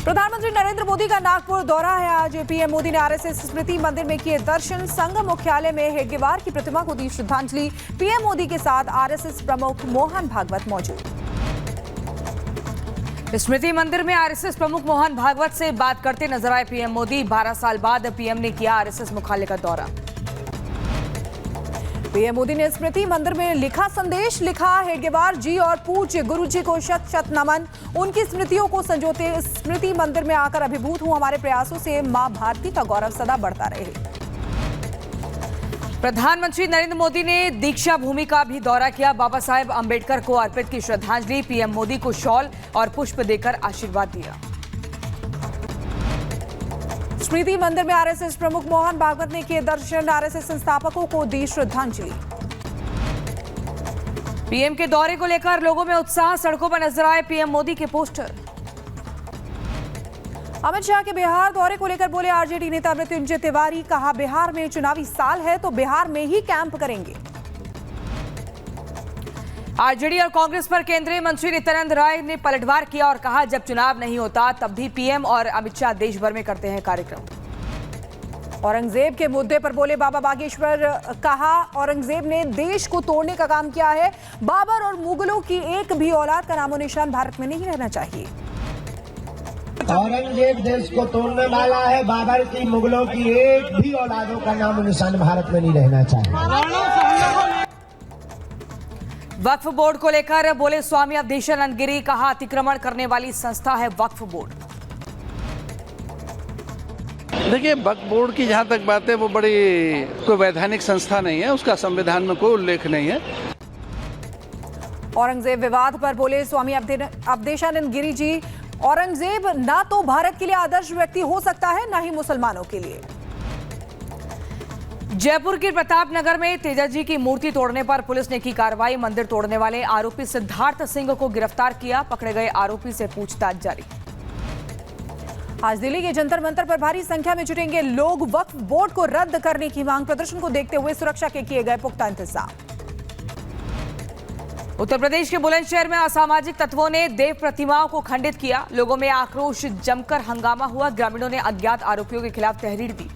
प्रधानमंत्री नरेंद्र मोदी का नागपुर दौरा है। आज पीएम मोदी ने आरएसएस स्मृति मंदिर में किए दर्शन। संघ मुख्यालय में हेडगेवार की प्रतिमा को दी श्रद्धांजलि। पीएम मोदी के साथ आरएसएस प्रमुख मोहन भागवत मौजूद। स्मृति मंदिर में आरएसएस प्रमुख मोहन भागवत से बात करते नजर आए पीएम मोदी। 12 साल बाद पीएम ने किया आरएसएस मुख्यालय का दौरा। पीएम मोदी ने स्मृति मंदिर में लिखा संदेश, लिखा हेडगेवार जी और पूज्य गुरु जी को शत शत नमन। उनकी स्मृतियों को संजोते स्मृति मंदिर में आकर अभिभूत हूं। हमारे प्रयासों से मां भारती का गौरव सदा बढ़ता रहे। प्रधानमंत्री नरेंद्र मोदी ने दीक्षा भूमि का भी दौरा किया। बाबा साहेब अंबेडकर को अर्पित की श्रद्धांजलि। पीएम मोदी को शॉल और पुष्प देकर आशीर्वाद दिया। स्मृति मंदिर में आरएसएस प्रमुख मोहन भागवत ने किए दर्शन। आरएसएस संस्थापकों को दी श्रद्धांजलि। पीएम के दौरे को लेकर लोगों में उत्साह। सड़कों पर नजर आए पीएम मोदी के पोस्टर। अमित शाह के बिहार दौरे को लेकर बोले आरजेडी नेता मृत्युंजय तिवारी। कहा बिहार में चुनावी साल है तो बिहार में ही कैंप करेंगे। आरजेडी और कांग्रेस पर केंद्रीय मंत्री नित्यानंद राय ने पलटवार किया और कहा जब चुनाव नहीं होता तब भी पीएम और अमित शाह देश भर में करते हैं कार्यक्रम। औरंगजेब के मुद्दे पर बोले बाबा बागेश्वर। कहा औरंगजेब ने देश को तोड़ने का काम किया है। बाबर और मुगलों की एक भी औलाद का नामो निशान भारत में नहीं रहना चाहिए। औरंगजेब देश को तोड़ने वाला है। बाबर की मुगलों की एक भी औलादों का नामो निशान भारत में नहीं रहना चाहिए। वक्फ बोर्ड को लेकर बोले स्वामी अवधेशानंद गिरी। कहा अतिक्रमण करने वाली संस्था है वक्फ बोर्ड। देखिए, वक्फ बोर्ड की जहां तक बात है वो बड़ी कोई वैधानिक संस्था नहीं है। उसका संविधान में कोई उल्लेख नहीं है। औरंगजेब विवाद पर बोले स्वामी अवधेशानंद गिरी जी। औरंगजेब ना तो भारत के लिए आदर्श व्यक्ति हो सकता है, ना ही मुसलमानों के लिए। जयपुर के प्रताप नगर में तेजा जी की मूर्ति तोड़ने पर पुलिस ने की कार्रवाई। मंदिर तोड़ने वाले आरोपी सिद्धार्थ सिंह को गिरफ्तार किया। पकड़े गए आरोपी से पूछताछ जारी। आज दिल्ली के जंतर मंतर पर भारी संख्या में जुटेंगे लोग। वक्फ बोर्ड को रद्द करने की मांग। प्रदर्शन को देखते हुए सुरक्षा के किए गए पुख्ता इंतजाम। उत्तर प्रदेश के बुलंदशहर में असामाजिक तत्वों ने देव प्रतिमाओं को खंडित किया। लोगों में आक्रोश जमकर हंगामा हुआ। ग्रामीणों ने अज्ञात आरोपियों के खिलाफ तहरीर दी।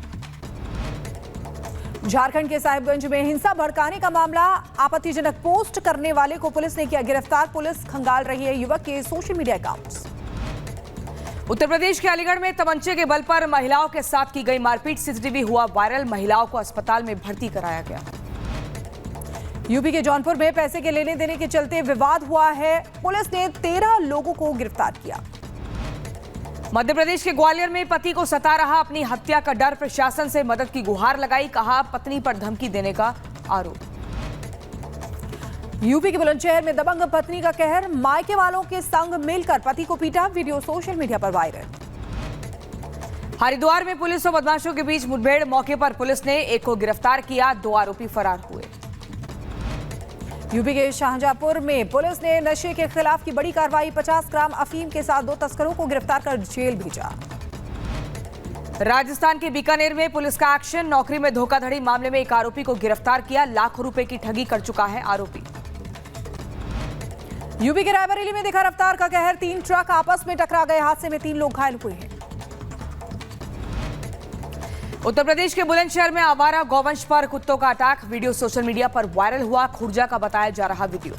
झारखंड के साहिबगंज में हिंसा भड़काने का मामला। आपत्तिजनक पोस्ट करने वाले को पुलिस ने किया गिरफ्तार। पुलिस खंगाल रही है युवक के social media accounts. Uttar Pradesh के अलीगढ़ में तमंचे के बल पर महिलाओं के साथ की गई मारपीट। सीसीटीवी हुआ वायरल। महिलाओं को अस्पताल में भर्ती कराया गया। यूपी के जौनपुर में पैसे के लेने देने के चलते विवाद हुआ है। पुलिस ने 13 लोगों को गिरफ्तार किया। मध्य प्रदेश के ग्वालियर में पति को सता रहा अपनी हत्या का डर। प्रशासन से मदद की गुहार लगाई। कहा पत्नी पर धमकी देने का आरोप। यूपी के बुलंदशहर में दबंग पत्नी का कहर। मायके वालों के संग मिलकर पति को पीटा। वीडियो सोशल मीडिया पर वायरल। हरिद्वार में पुलिस और बदमाशों के बीच मुठभेड़। मौके पर पुलिस ने एक को गिरफ्तार किया। 2 आरोपी फरार हुए। यूपी के शाहजहांपुर में पुलिस ने नशे के खिलाफ की बड़ी कार्रवाई। 50 ग्राम अफीम के साथ 2 तस्करों को गिरफ्तार कर जेल भेजा। राजस्थान के बीकानेर में पुलिस का एक्शन। नौकरी में धोखाधड़ी मामले में एक आरोपी को गिरफ्तार किया। लाखों रुपए की ठगी कर चुका है आरोपी। यूपी के रायबरेली में दिखा रफ्तार का कहर। 3 ट्रक आपस में टकरा गए। हादसे में 3 लोग घायल हुए हैं। उत्तर प्रदेश के बुलंदशहर में आवारा गौवंश पर कुत्तों का अटैक। वीडियो सोशल मीडिया पर वायरल हुआ। खुर्जा का बताया जा रहा वीडियो।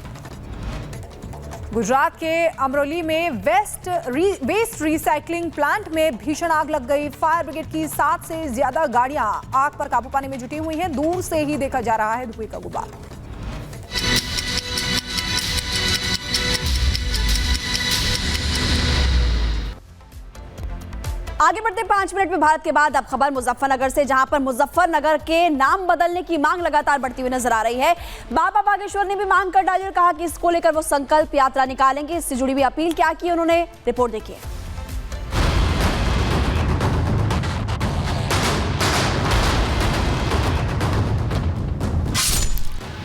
गुजरात के अमरोली में वेस्ट रिसाइकलिंग प्लांट में भीषण आग लग गई। फायर ब्रिगेड की 7 से ज्यादा गाड़ियां आग पर काबू पाने में जुटी हुई हैं। दूर से ही देखा जा रहा है धुएं का गुबार। आगे बढ़ते 5 मिनट में भारत के बाद अब खबर मुजफ्फरनगर से, जहां पर मुजफ्फरनगर के नाम बदलने की मांग लगातार बढ़ती हुई नजर आ रही है। बाबा बागेश्वर ने भी मांग कर डाली और कहा कि इसको लेकर वो संकल्प यात्रा निकालेंगे। इससे जुड़ी भी अपील क्या की उन्होंने, रिपोर्ट देखिए।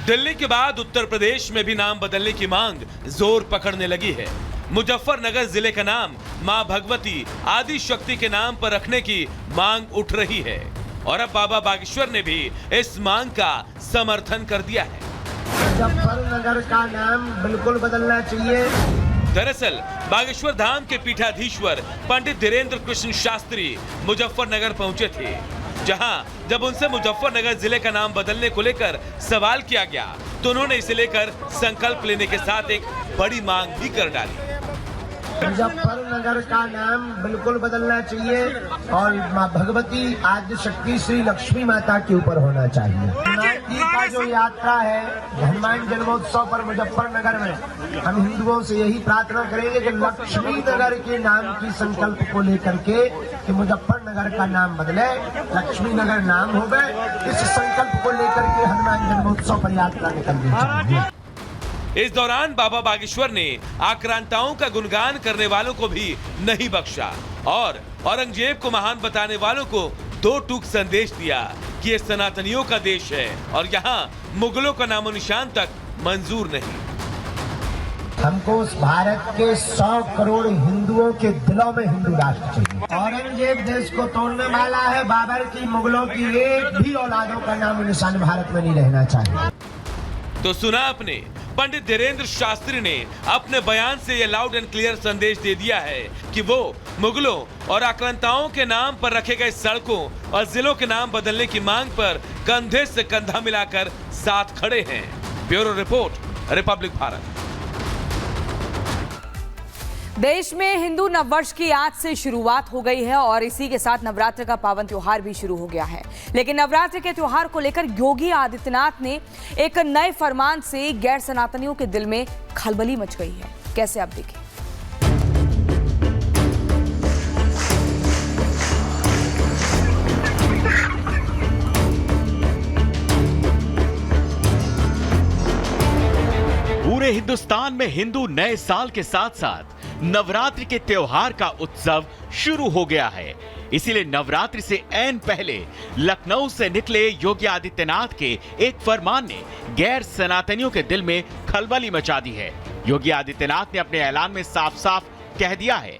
दिल्ली के बाद उत्तर प्रदेश में भी नाम बदलने की मांग जोर पकड़ने लगी है। मुजफ्फरनगर जिले का नाम मां भगवती आदि शक्ति के नाम पर रखने की मांग उठ रही है और अब बाबा बागेश्वर ने भी इस मांग का समर्थन कर दिया है। मुजफ्फरनगर का नाम बिल्कुल बदलना चाहिए। दरअसल बागेश्वर धाम के पीठाधीश्वर पंडित धीरेन्द्र कृष्ण शास्त्री मुजफ्फरनगर पहुंचे थे, जहां जब उनसे मुजफ्फरनगर जिले का नाम बदलने को लेकर सवाल किया गया तो उन्होंने इसे लेकर संकल्प लेने के साथ एक बड़ी मांग भी कर डाली। मुजफ्फरनगर का नाम बिल्कुल बदलना चाहिए और माँ भगवती आद्य शक्ति श्री लक्ष्मी माता के ऊपर होना चाहिए। हनुमान जी का जो यात्रा है हनुमान जन्मोत्सव पर मुजफ्फरनगर में, हम हिंदुओं से यही प्रार्थना करेंगे कि लक्ष्मी नगर के नाम की संकल्प को लेकर के कि मुजफ्फरनगर का नाम बदले, लक्ष्मी नगर नाम हो गए, इस संकल्प को लेकर के हनुमान जन्मोत्सव पर यात्रा निकलनी चाहिए। इस दौरान बाबा बागेश्वर ने आक्रांताओं का गुणगान करने वालों को भी नहीं बख्शा और औरंगजेब को महान बताने वालों को दो टूक संदेश दिया कि ये सनातनियों का देश है और यहाँ मुगलों का नामो निशान तक मंजूर नहीं। हमको उस भारत के 100 करोड़ हिंदुओं के दिलों में हिंदू राष्ट्र चाहिए। औरंगजेब देश को तोड़ने वाला है, बाबर की मुगलों की एक भी औलादों का नाम निशान भारत में नहीं रहना चाहिए। तो सुना आपने, पंडित धीरेन्द्र शास्त्री ने अपने बयान से यह लाउड एंड क्लियर संदेश दे दिया है कि वो मुगलों और आक्रांताओं के नाम पर रखे गए सड़कों और जिलों के नाम बदलने की मांग पर कंधे से कंधा मिलाकर साथ खड़े हैं। Bureau report, Republic Bharat. देश में हिंदू नववर्ष की आज से शुरुआत हो गई है और इसी के साथ नवरात्र का पावन त्योहार भी शुरू हो गया है। लेकिन नवरात्र के त्योहार को लेकर योगी आदित्यनाथ ने एक नए फरमान से गैर सनातनियों के दिल में खलबली मच गई है। कैसे, आप देखें। पूरे हिंदुस्तान में हिंदू नए साल के साथ साथ नवरात्रि के त्योहार का उत्सव शुरू हो गया है। इसीलिए नवरात्रि से ऐन पहले लखनऊ से निकले योगी आदित्यनाथ के एक फरमान ने गैर सनातनियों के दिल में खलबली मचा दी है। योगी आदित्यनाथ ने अपने ऐलान में साफ साफ कह दिया है,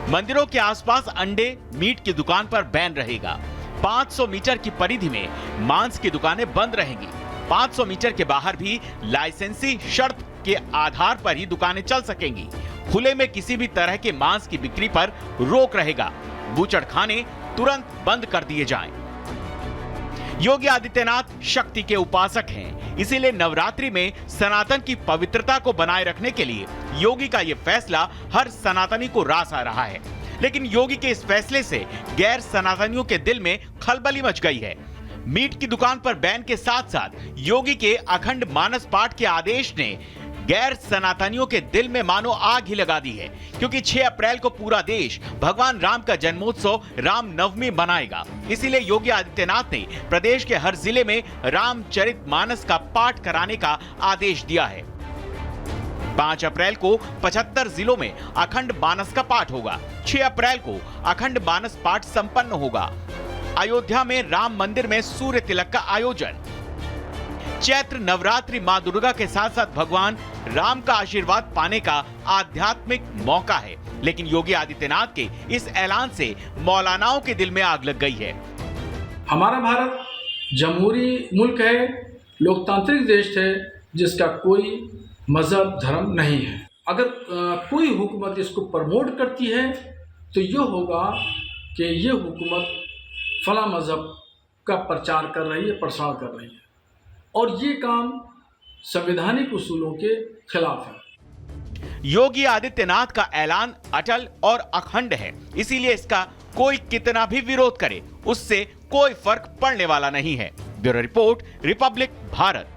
मंदिरों के आसपास अंडे, मीट की दुकान पर बैन रहेगा। 500 मीटर की परिधि में मांस की दुकानें बंद रहेंगी। 500 मीटर के बाहर भी लाइसेंसी शर्त के आधार पर ही दुकानें चल सकेंगी। खुले में किसी भी तरह के मांस की बिक्री पर रोक रहेगा। बूचड़ खाने तुरंत बंद कर दिए जाएं। योगी आदित्यनाथ शक्ति के उपासक हैं, इसीलिए नवरात्रि में सनातन की पवित्रता को बनाए रखने के लिए योगी का यह फैसला हर सनातनी को रास आ रहा है। लेकिन योगी के इस फैसले से गैर सनातनियों के दिल में खलबली मच गई है। मीट की दुकान पर बैन के साथ साथ योगी के अखंड मानस पाठ के आदेश ने गैर सनातनियों के दिल में मानो आग ही लगा दी है, क्योंकि 6 अप्रैल को पूरा देश भगवान राम का जन्मोत्सव रामनवमी मनाएगा। इसीलिए योगी आदित्यनाथ ने प्रदेश के हर जिले में रामचरितमानस का पाठ कराने का आदेश दिया है। 5 अप्रैल को 75 जिलों में अखंड मानस का पाठ होगा। 6 अप्रैल को अखंड मानस पाठ संपन्न होगा। अयोध्या में राम मंदिर में सूर्य तिलक का आयोजन। चैत्र नवरात्रि मां दुर्गा के साथ साथ भगवान राम का आशीर्वाद पाने का आध्यात्मिक मौका है। लेकिन योगी आदित्यनाथ के इस ऐलान से मौलानाओं के दिल में आग लग गई है। हमारा भारत जमहूरी मुल्क है, लोकतांत्रिक देश है, जिसका कोई मजहब धर्म नहीं है। अगर कोई हुकूमत इसको प्रमोट करती है तो ये होगा कि ये हुकूमत फला मजहब का प्रचार कर रही है, प्रसार कर रही है, और ये काम संवैधानिक उसूलों के खिलाफ है। योगी आदित्यनाथ का ऐलान अटल और अखंड है, इसीलिए इसका कोई कितना भी विरोध करे उससे कोई फर्क पड़ने वाला नहीं है। Bureau report, Republic Bharat.